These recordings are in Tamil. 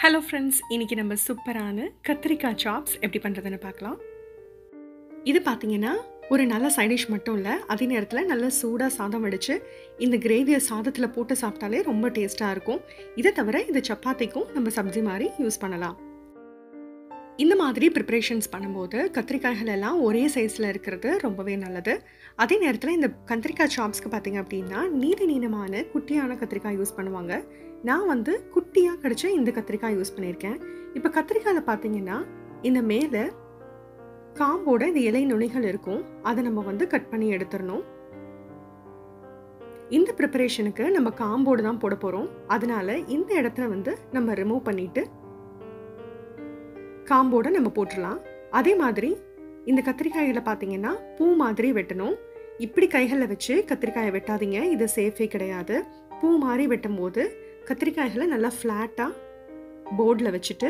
ஹலோ ஃப்ரெண்ட்ஸ், இன்றைக்கி நம்ம சூப்பரான கத்திரிக்காய் சாப்ஸ் எப்படி பண்ணுறதுன்னு பார்க்கலாம். இது பார்த்திங்கன்னா ஒரு நல்ல சைடிஷ் மட்டும் இல்லை, அதே நேரத்தில் நல்ல சூடாக சாதம் வடித்து இந்த கிரேவியை சாதத்தில் போட்டு சாப்பிட்டாலே ரொம்ப டேஸ்ட்டாக இருக்கும். இதை தவிர இது சப்பாத்திக்கும் நம்ம சப்ஜி மாதிரி யூஸ் பண்ணலாம். இந்த மாதிரி ப்ரிப்ரேஷன்ஸ் பண்ணும்போது கத்திரிக்காய்கள் எல்லாம் ஒரே சைஸில் இருக்கிறது ரொம்பவே நல்லது. அதே நேரத்தில் இந்த கத்திரிக்காய் சாப்ஸ்க்கு பார்த்திங்க அப்படின்னா நீளமான குட்டியான கத்திரிக்காய் யூஸ் பண்ணுவாங்க. நான் குட்டியாக கிடச்ச இந்த கத்திரிக்காய் யூஸ் பண்ணியிருக்கேன். இப்போ கத்திரிக்காயில் பார்த்தீங்கன்னா இந்த மேலே காம்போட இந்த இலை நுனிகள் இருக்கும், அதை நம்ம கட் பண்ணி எடுத்துடணும். இந்த ப்ரிப்பரேஷனுக்கு நம்ம காம்போடு தான் போட போகிறோம். அதனால இந்த இடத்துல நம்ம ரிமூவ் பண்ணிவிட்டு காம்போட நம்ம போட்டுடலாம். அதே மாதிரி இந்த கத்திரிக்காயில் பார்த்தீங்கன்னா பூ மாதிரி வெட்டணும். இப்படி கைகளில் வச்சு கத்திரிக்காயை வெட்டாதீங்க, இது சேஃபே கிடையாது. பூ மாதிரி வெட்டும் போது கத்திரிக்காய்களை நல்லா ஃப்ளாட்டாக போர்டில் வச்சுட்டு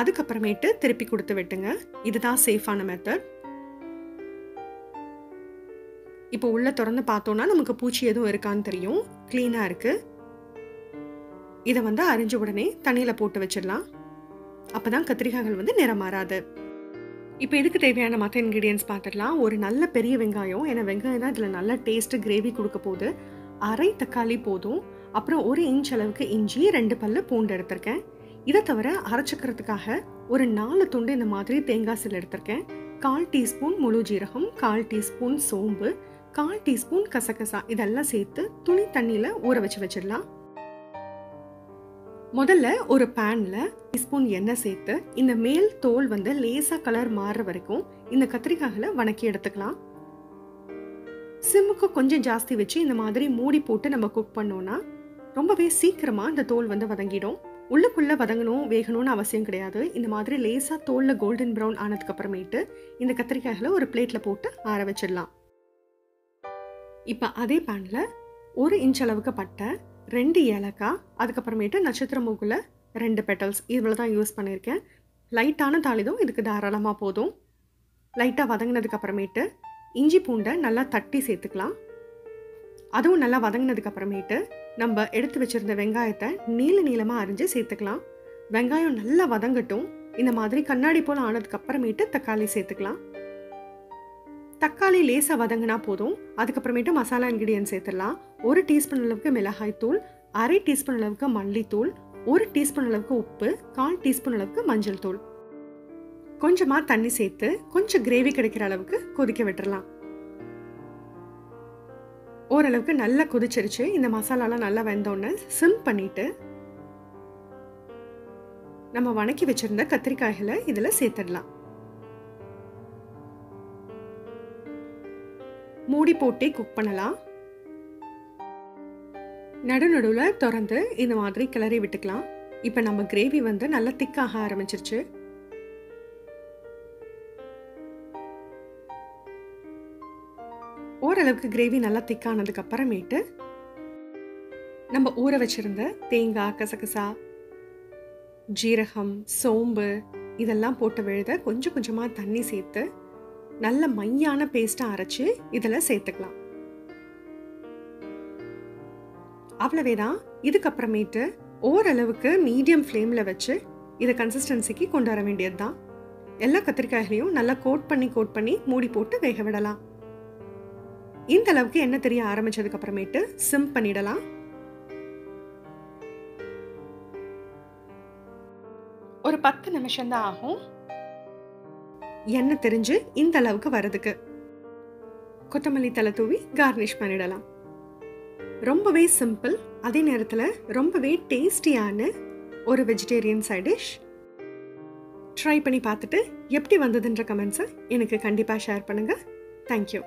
அதுக்கப்புறமேட்டு திருப்பி கொடுத்து வெட்டுங்க. இதுதான் சேஃபான மெத்தட். இப்போ உள்ள திறந்து பார்த்தோன்னா நமக்கு பூச்சி எதுவும் இருக்கான்னு தெரியும். க்ளீனாக இருக்குது. இதை அரிஞ்ச உடனே தண்ணியில் போட்டு வச்சிடலாம். அப்போ தான் கத்திரிக்காய்கள் நிறம் மாறாது. இப்போ இதுக்கு தேவையான மற்ற இன்க்ரீடியன்ஸ் பார்த்துடலாம். ஒரு நல்ல பெரிய வெங்காயம், ஏன்னா வெங்காயம் தான் இதில் நல்ல டேஸ்ட்டு கிரேவி கொடுக்க போகுது. அரை தக்காளி போதும். அப்புறம் 1 இன்ச் அளவுக்கு இஞ்சி, 2 பல்லு பூண்டு எடுத்திருக்கேன். இதை தவிர அரைச்சிக்கிறதுக்காக ஒரு 4 துண்டு இந்த மாதிரி தேங்காய் சில் எடுத்திருக்கேன். 1/4 டீஸ்பூன் முழு ஜீரகம், 1/4 டீஸ்பூன் சோம்பு, 1/4 டீஸ்பூன் கசகசா, இதெல்லாம் சேர்த்து துணி தண்ணியில் ஊற வச்சிடலாம். முதல்ல ஒரு பேனில் டீஸ்பூன் எண்ணெய் சேர்த்து இந்த மேல் தோல் லேசாக கலர் மாறுற வரைக்கும் இந்த கத்திரிக்காய்களை வணக்கி எடுத்துக்கலாம். சிம்முக்கு கொஞ்சம் ஜாஸ்தி வச்சு இந்த மாதிரி மூடி போட்டு நம்ம குக் பண்ணோம்னா ரொம்பவே சீக்கிரமாக இந்த தோல் வதங்கிடும். உள்ளுக்குள்ளே வதங்கணும் வேகணும்னு அவசியம் கிடையாது. இந்த மாதிரி லேசாக தோலில் கோல்டன் ப்ரௌன் ஆனதுக்கு அப்புறமேட்டு இந்த கத்திரிக்காய்களை ஒரு பிளேட்டில் போட்டு ஆற வச்சிடலாம். இப்போ அதே பேனில் 1 இன்ச் அளவுக்கு பட்டை, 2 ஏலக்காய், அதுக்கப்புறமேட்டு நட்சத்திர மூக்குல 2 பெட்டல்ஸ், இவ்வளோ தான் யூஸ் பண்ணியிருக்கேன். லைட்டான தாளிதும் இதுக்கு தாராளமாக போதும். லைட்டாக வதங்கினதுக்கு அப்புறமேட்டு இஞ்சி பூண்டை நல்லா தட்டி சேர்த்துக்கலாம். அதுவும் நல்லா வதங்கினதுக்கு அப்புறமேட்டு நம்ம எடுத்து வச்சிருந்த வெங்காயத்தை நீளமாக அரிஞ்சு சேர்த்துக்கலாம். வெங்காயம் நல்லா வதங்கட்டும். இந்த மாதிரி கண்ணாடி போல் ஆனதுக்கு அப்புறமேட்டு தக்காளி சேர்த்துக்கலாம். தக்காளி லேசாக வதங்கினா போதும். அதுக்கப்புறமேட்டு மசாலா இன்க்ரீடியன்ட் சேர்த்துடலாம். 1 டீஸ்பூன் அளவுக்கு மிளகாய் தூள், அரை டீஸ்பூன் அளவுக்கு மல்லித்தூள், 1 டீஸ்பூன் அளவுக்கு உப்பு, 1/4 டீஸ்பூன் அளவுக்கு மஞ்சள் தூள். கொஞ்சமாக தண்ணி சேர்த்து கொஞ்சம் கிரேவி கிடைக்கிற அளவுக்கு கொதிக்க விட்டுறலாம். ஓரளவுக்கு நல்லா கொதிச்சிருச்சு. இந்த மசாலாலாம் நல்லா வெந்தோடனே சிம் பண்ணிட்டு நம்ம வணக்கி வச்சிருந்த கத்திரிக்காய்களை இதில் சேர்த்துடலாம். மூடி போட்டே குக் பண்ணலாம். நடுநடுவில் திறந்து இந்த மாதிரி கிளறி விட்டுக்கலாம். இப்போ நம்ம கிரேவி நல்லா திக்காக ஆரம்பிச்சிருச்சு. ஓரளவுக்கு கிரேவி நல்லா திக்கானதுக்கு அப்புறமேட்டு நம்ம ஊற வச்சிருந்த தேங்காய், கசகசா, ஜீரகம், சோம்பு இதெல்லாம் போட்டு விழுத கொஞ்சம் கொஞ்சமாக தண்ணி சேர்த்து நல்ல மையான பேஸ்ட்டாக அரைச்சி இதில் சேர்த்துக்கலாம். அவ்வளவே தான். இதுக்கப்புறமேட்டு ஓரளவுக்கு மீடியம் ஃப்ளேமில் வச்சு இதை கன்சிஸ்டன்சிக்கு கொண்டு வர வேண்டியது தான். எல்லா கத்திரிக்காய்களையும் நல்லா கோட் பண்ணி மூடி போட்டு வேக விடலாம். இந்த அளவுக்கு எண்ணெய் தெரிய ஆரம்பிச்சதுக்கு அப்புறமேட்டு சிம் பண்ணிடலாம். ஒரு 10 நிமிஷம் தான் ஆகும் எண்ணெய் தெரிஞ்சு இந்த அளவுக்கு வரதுக்கு. கொத்தமல்லி தலை தூவி கார்னிஷ் பண்ணிடலாம். ரொம்பவே சிம்பிள், அதே நேரத்தில் ரொம்பவே டேஸ்டியான ஒரு வெஜிடேரியன் சைட் டிஷ். ட்ரை பண்ணி பார்த்துட்டு எப்படி வந்ததுன்ற கமெண்ட்ஸை எனக்கு கண்டிப்பாக ஷேர் பண்ணுங்கள். தேங்க்யூ.